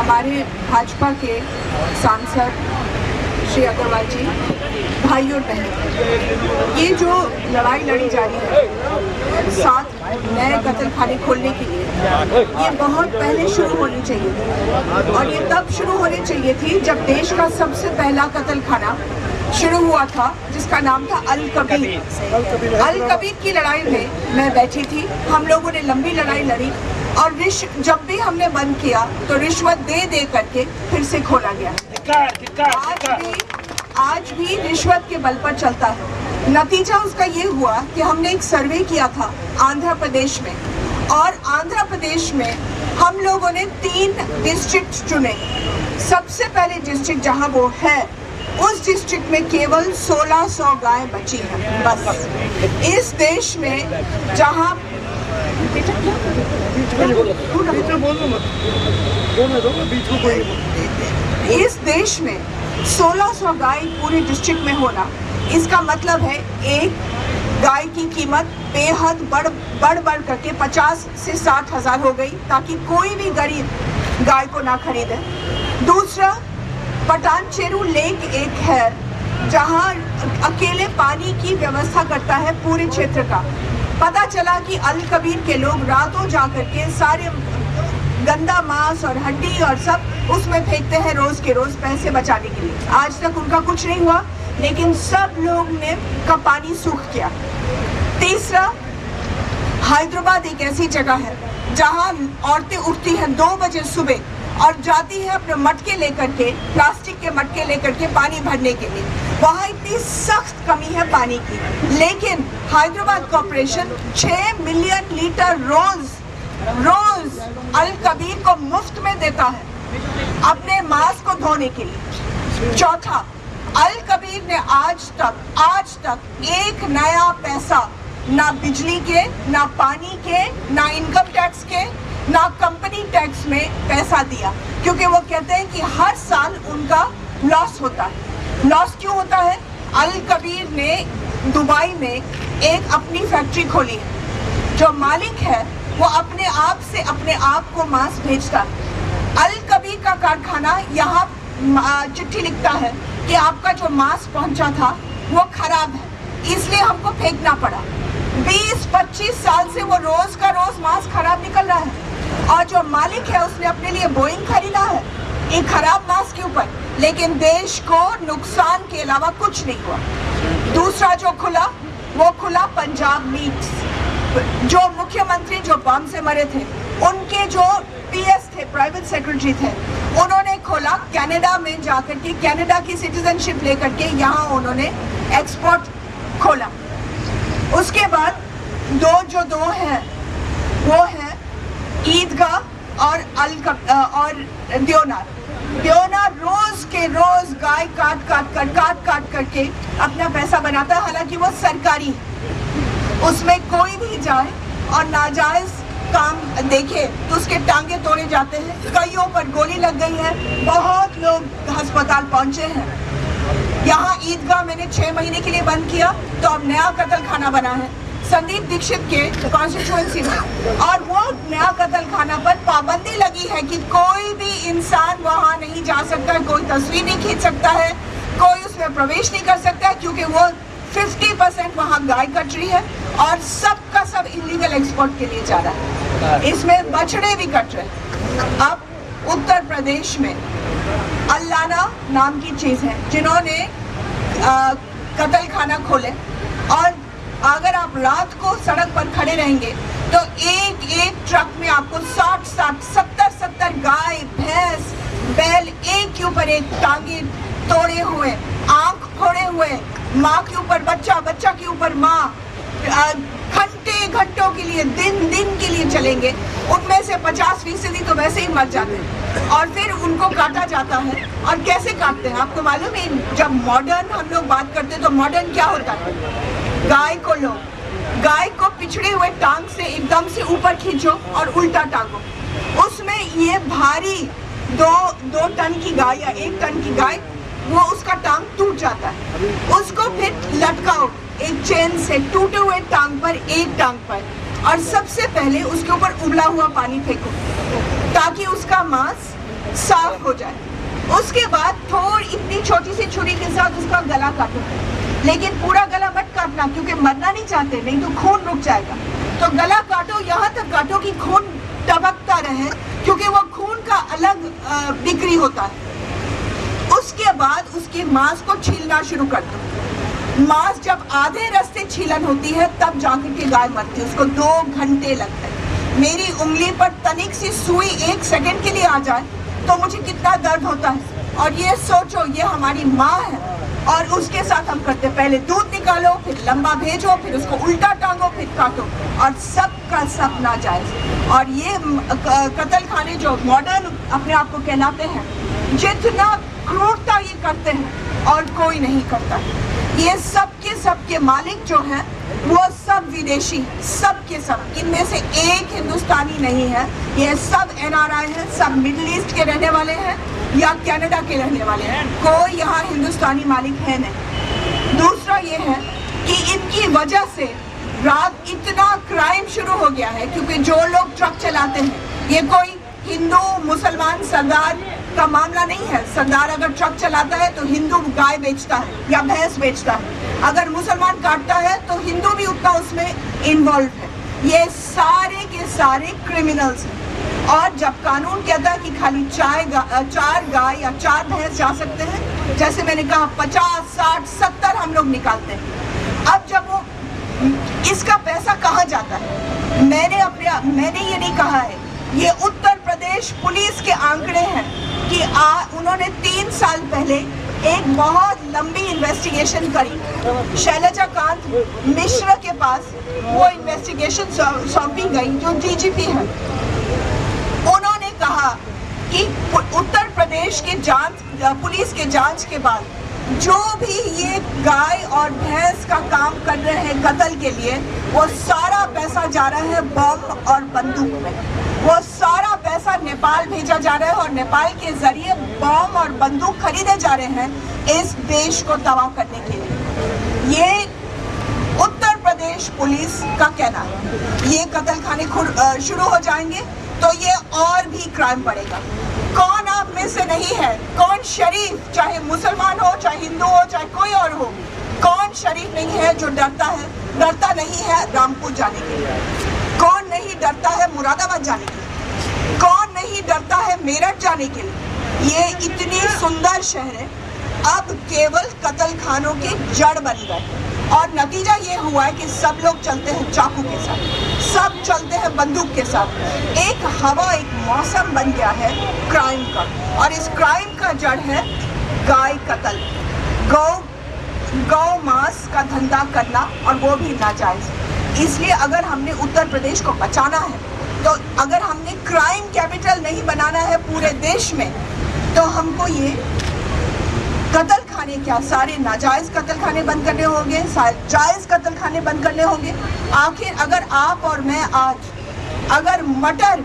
हमारे भाजपा के सांसद श्री अग्रवाल जी, भाई और बहन, ये जो लड़ाई लड़ी जा रही है 7 नए कत्ल खाने खोलने के लिए, ये बहुत पहले शुरू होनी चाहिए थी। और ये तब शुरू होनी चाहिए थी जब देश का सबसे पहला कत्ल खाना शुरू हुआ था, जिसका नाम था अल कबीर। अल कबीर की लड़ाई में मैं बैठी थी, हम लोगों ने लंबी लड़ाई लड़ी और जब भी हमने बंद किया तो रिश्वत दे करके फिर से खोला गया। आज भी रिश्वत के बल पर चलता है। नतीजा उसका ये हुआ कि हमने एक सर्वे किया था आंध्र प्रदेश में, और आंध्र प्रदेश में हम लोगों ने 3 डिस्ट्रिक्ट चुने। सबसे पहले डिस्ट्रिक्ट जहां वो है, उस डिस्ट्रिक्ट में केवल 1600 गाय बची हैं बस। इस देश में जहां इस देश में 1600 गाय पूरे डिस्ट्रिक्ट में होना, इसका मतलब है एक गाय की कीमत बेहद बढ़ करके 50 से 60 हज़ार हो गई, ताकि कोई भी गरीब गाय को ना खरीदे। दूसरा, पटानचेरू लेक एक है जहां अकेले पानी की व्यवस्था करता है पूरे क्षेत्र का। पता चला कि अल कबीर के लोग रातों जाकर के सारे गंदा मांस और हड्डी और सब उसमें फेंकते हैं रोज के रोज पैसे बचाने के लिए। आज तक उनका कुछ नहीं हुआ, लेकिन सब लोग ने का पानी सूख गया। तीसरा, हैदराबाद एक ऐसी जगह है जहां औरतें उठती हैं 2 बजे सुबह और जाती हैं अपने मटके लेकर के, प्लास्टिक के मटके लेकर के पानी भरने के लिए। वहाँ इतनी सख्त कमी है पानी की, लेकिन हैदराबाद कॉर्पोरेशन 6 मिलियन लीटर रोज अल कबीर को मुफ्त में देता है अपने मांस को धोने के लिए। चौथा, अल कबीर ने आज तक एक नया पैसा ना बिजली के, ना पानी के, ना इनकम टैक्स के, ना कंपनी टैक्स में पैसा दिया, क्योंकि वो कहते हैं कि हर साल उनका लॉस होता है। लॉस क्यों होता है? अल कबीर ने दुबई में एक अपनी फैक्ट्री खोली है, जो मालिक है वो अपने आप को मांस भेजता है। अल कबीर का कारखाना यहाँ चिट्ठी लिखता है कि आपका जो मांस पहुंचा था वो खराब है, इसलिए हमको फेंकना पड़ा। 20-25 साल से वो रोज का रोज मांस खराब निकल रहा है, और जो मालिक है उसने अपने लिए बोइंग खरीदा है एक खराब मांस के ऊपर, लेकिन देश को नुकसान के अलावा कुछ नहीं हुआ। दूसरा जो खुला, वो खुला पंजाब मीट्स। जो मुख्यमंत्री जो बम से मरे थे, उनके जो पीएस थे, प्राइवेट सेक्रेटरी थे, उन्होंने खोला कनाडा में जाकर के, कनाडा की सिटीजनशिप लेकर के यहाँ उन्होंने एक्सपोर्ट खोला। उसके बाद दो हैं, वो है ईदगाह और देवनार रोज के रोज गाय काट करके अपना पैसा बनाता है, हालांकि वो सरकारी है। उसमें कोई भी जाए और नाजायज काम देखे तो उसके टांगे तोड़े जाते हैं, कईयों पर गोली लग गई है, बहुत लोग अस्पताल पहुंचे हैं। यहाँ ईदगाह मैंने 6 महीने के लिए बंद किया, तो अब नया कत्ल खाना बना है संदीप दीक्षित के कॉन्स्टिट्यूएंसी में, और वो नया कत्ल खाना पर पाबंदी लगी है कि कोई भी इंसान वहाँ नहीं जा सकता, कोई तस्वीर नहीं खींच सकता है, कोई उसमें प्रवेश नहीं कर सकता है, क्योंकि वो 50% वहाँ गाय कट रही है और सबका सब इलीगल एक्सपोर्ट के लिए जा रहा है। इसमें बछड़े भी कट रहे हैं। अब उत्तर प्रदेश में अल्लाना नाम की चीज है, जिन्होंने कत्ल खाना खोले, और अगर आप रात को सड़क पर खड़े रहेंगे तो एक ट्रक में आपको 60, 70 गाय, भैंस, बैल, एक के ऊपर एक टांगे तोड़े हुए, आंख फोड़े हुए, माँ के ऊपर बच्चा, बच्चा के ऊपर माँ, घंटों के लिए, दिन के लिए चलेंगे। उनमें से 50% तो वैसे ही मर जाते हैं, और फिर उनको काटा जाता है। और कैसे काटते हैं आपको मालूम है? जब मॉडर्न हम लोग बात करते हैं तो मॉडर्न क्या होता है? गाय को पिछड़े हुए टांग से एकदम से ऊपर खींचो और उल्टा टांगो, उसमें ये भारी 2 टन की गाय या 1 टन की गाय, वो उसका टांग टूट जाता है। उसको फिर लटकाओ एक चेन से, टूटे हुए टांग पर, एक टांग पर, और सबसे पहले उसके ऊपर उबला हुआ पानी फेंको, ताकि उसका मांस साफ हो जाए। उसके बाद थोड़ी इतनी छोटी सी छुरी के साथ उसका गला काटो, लेकिन पूरा गला मत काटना क्योंकि मरना नहीं चाहते, नहीं तो खून रुक जाएगा। तो गला काटो, यहाँ तक काटो कि खून टपकता रहे, क्योंकि वो खून का अलग बिक्री होता है। उसके बाद उसके मांस को छीलना शुरू कर दो। मांस जब आधे रास्ते छीलन होती है तब जाकर के गाय मरती है, उसको 2 घंटे लगते हैं। मेरी उंगली पर तनिक सी सुई 1 सेकंड के लिए आ जाए तो मुझे कितना दर्द होता है। और ये सोचो, ये हमारी माँ है और उसके साथ हम करते, पहले दूध निकालो, फिर लंबा भेजो, फिर उसको उल्टा टांगो, फिर काटो, और सब का सब नाजायज। और ये कत्ल खाने जो मॉडर्न अपने आप को कहलाते हैं, जितना क्रूरता ये करते हैं और कोई नहीं करता। ये सब के मालिक जो हैं वो सब विदेशी हैं, सब के सब। इनमें से एक हिंदुस्तानी नहीं है, ये सब NRI हैं, सब मिडिल ईस्ट के रहने वाले हैं या कनाडा के रहने वाले हैं। कोई यहाँ हिंदुस्तानी मालिक है नहीं। दूसरा ये है कि इनकी वजह से रात इतना क्राइम शुरू हो गया है, क्योंकि जो लोग ट्रक चलाते हैं, ये कोई हिंदू मुसलमान सरदार का मामला नहीं है। सरदार अगर ट्रक चलाता है तो हिंदू गाय बेचता है या भैंस बेचता है, अगर मुसलमान काटता है तो हिंदू भी उतना उसमें इन्वॉल्व है। ये सारे के सारे क्रिमिनल्स हैं। और जब कानून कहता है कि खाली 4 गाय या 4 भैंस जा सकते हैं, जैसे मैंने कहा 50, 60, 70 हम लोग निकालते हैं। अब जब वो इसका पैसा कहाँ जाता है? मैंने ये नहीं कहा है, ये उत्तर प्रदेश पुलिस के आंकड़े हैं कि उन्होंने 3 साल पहले एक बहुत लंबी इन्वेस्टिगेशन करी। शैलजा कांत मिश्र के पास वो इन्वेस्टिगेशन सौंपी गई, जो DGP है। उन्होंने कहा कि उत्तर प्रदेश के पुलिस के जांच के बाद जो भी ये गाय और भैंस का काम कर रहे हैं कत्ल के लिए, वो सारा पैसा जा रहा है बम और बंदूक में। वो सारा पैसा नेपाल भेजा जा रहा है और नेपाल के जरिए बम और बंदूक खरीदे जा रहे हैं इस देश को तबाह करने के लिए। ये उत्तर प्रदेश पुलिस का कहना है। ये कत्ल खाने शुरू हो जाएंगे तो ये और भी क्राइम बढ़ेगा। कौन आप में से नहीं है, कौन शरीफ, चाहे मुसलमान हो, चाहे हिंदू हो, चाहे कोई और हो, कौन शरीफ नहीं है जो डरता नहीं है रामपुर जाने के लिए? कौन नहीं डरता है मुरादाबाद जाने के लिए? कौन नहीं डरता है मेरठ जाने के लिए? ये इतनी सुंदर शहर है, अब केवल कत्ल खानों के जड़ बन गए। और नतीजा ये हुआ है कि सब लोग चलते हैं चाकू के साथ, सब चलते हैं बंदूक के साथ। एक हवा, एक मौसम बन गया है क्राइम का, और इस क्राइम का जड़ है गाय कत्ल, गौ मांस का धंधा करना, और वो भी नाजायज। इसलिए अगर हमने उत्तर प्रदेश को बचाना है, तो अगर हमने क्राइम कैपिटल नहीं बनाना है पूरे देश में, तो हमको ये कत्ल खाने, क्या सारे नाजायज कत्ल खाने बंद करने होंगे, जायज कत्ल खाने बंद करने होंगे। आखिर अगर आप और मैं आज अगर मटर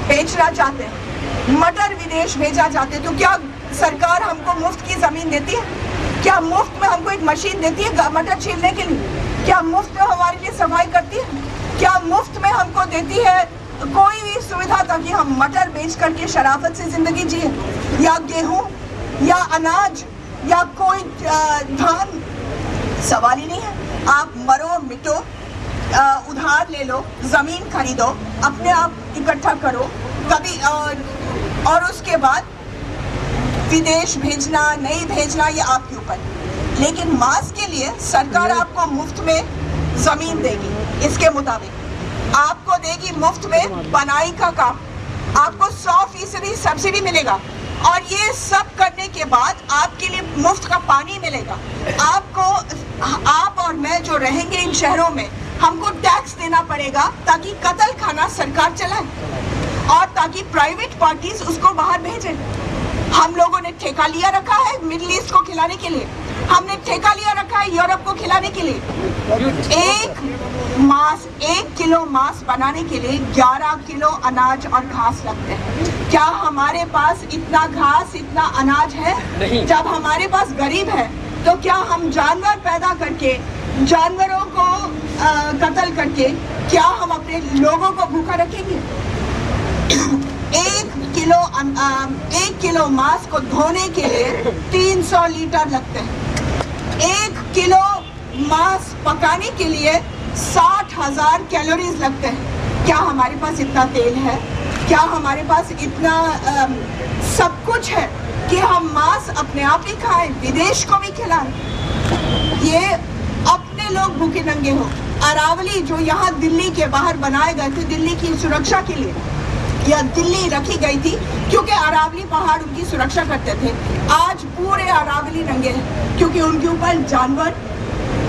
बेचना चाहते हैं, मटर विदेश भेजा चाहते, तो क्या सरकार हमको मुफ्त की जमीन देती है? क्या मुफ्त में हमको एक मशीन देती है मटर छीलने के लिए? क्या मुफ्त में हमारे लिए सफाई करती है? क्या मुफ्त में हमको देती है कोई भी सुविधा ताकि हम मटर बेच करके शराफत से जिंदगी जिए, या गेहूं या अनाज या कोई धान? सवाल ही नहीं है। आप मरो मिटो, उधार ले लो, जमीन खरीदो, अपने आप इकट्ठा करो कभी, और उसके बाद विदेश भेजना नहीं भेजना ये आपके ऊपर। लेकिन मांस के लिए सरकार आपको मुफ्त में जमीन देगी, इसके मुताबिक आपको देगी मुफ्त में बनाई का काम, आपको 100% सब्सिडी मिलेगा, और ये सब करने के बाद आपके लिए मुफ्त का पानी मिलेगा। आप और मैं जो रहेंगे इन शहरों में, हमको टैक्स देना पड़ेगा ताकि कत्ल खाना सरकार चलाए, और ताकि प्राइवेट पार्टीज उसको बाहर भेजें। हम लोगों ने ठेका लिया रखा है मिडिल ईस्ट को खिलाने के लिए, हमने ठेका लिया रखा है यूरोप को खिलाने के लिए। 1 किलो मांस बनाने के लिए 11 किलो अनाज और घास लगते हैं। क्या हमारे पास इतना घास, इतना अनाज है? नहीं। जब हमारे पास गरीब है तो क्या हम जानवर पैदा करके, जानवरों को कत्ल करके, क्या हम अपने लोगों को भूखा रखेंगे? 1 1 किलो मांस को धोने के लिए 300 लीटर लगते हैं। 1 किलो मांस पकाने के लिए 60,000 कैलोरीज लगते हैं। क्या हमारे पास इतना तेल है? क्या हमारे पास इतना सब कुछ है कि हम मांस अपने आप ही खाएं, विदेश को भी खिलाएं? ये अपने लोग भूखे नंगे हो। अरावली जो यहाँ दिल्ली के बाहर बनाए गए थे दिल्ली की सुरक्षा के लिए, या दिल्ली रखी गई थी क्योंकि अरावली पहाड़ उनकी सुरक्षा करते थे, आज पूरे अरावली नंगे हैं क्योंकि उनके ऊपर जानवर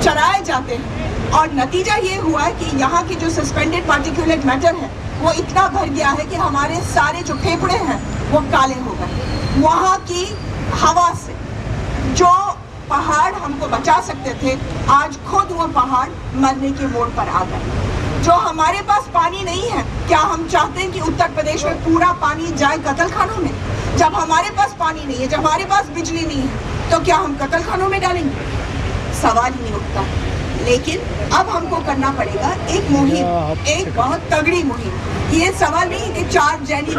चराए जाते हैं। और नतीजा ये हुआ है कि यहाँ की जो सस्पेंडेड पार्टिकुलेट मैटर है वो इतना भर गया है कि हमारे सारे जो फेफड़े हैं वो काले हो गए। वहाँ की हवा से जो पहाड़ हमको बचा सकते थे, आज खुद वो पहाड़ मरने के मोड़ पर आ गए। जो हमारे पास पानी नहीं है, क्या हम चाहते हैं कि उत्तर प्रदेश में पूरा पानी जाए कत्लखानों में? जब हमारे पास पानी नहीं है, जब हमारे पास बिजली नहीं है, तो क्या हम कत्लखानों में डालेंगे? सवाल ही नहीं उठता। लेकिन अब हमको करना पड़ेगा एक मुहिम, एक बहुत तगड़ी मुहिम। ये सवाल नहीं कि 4 जैनी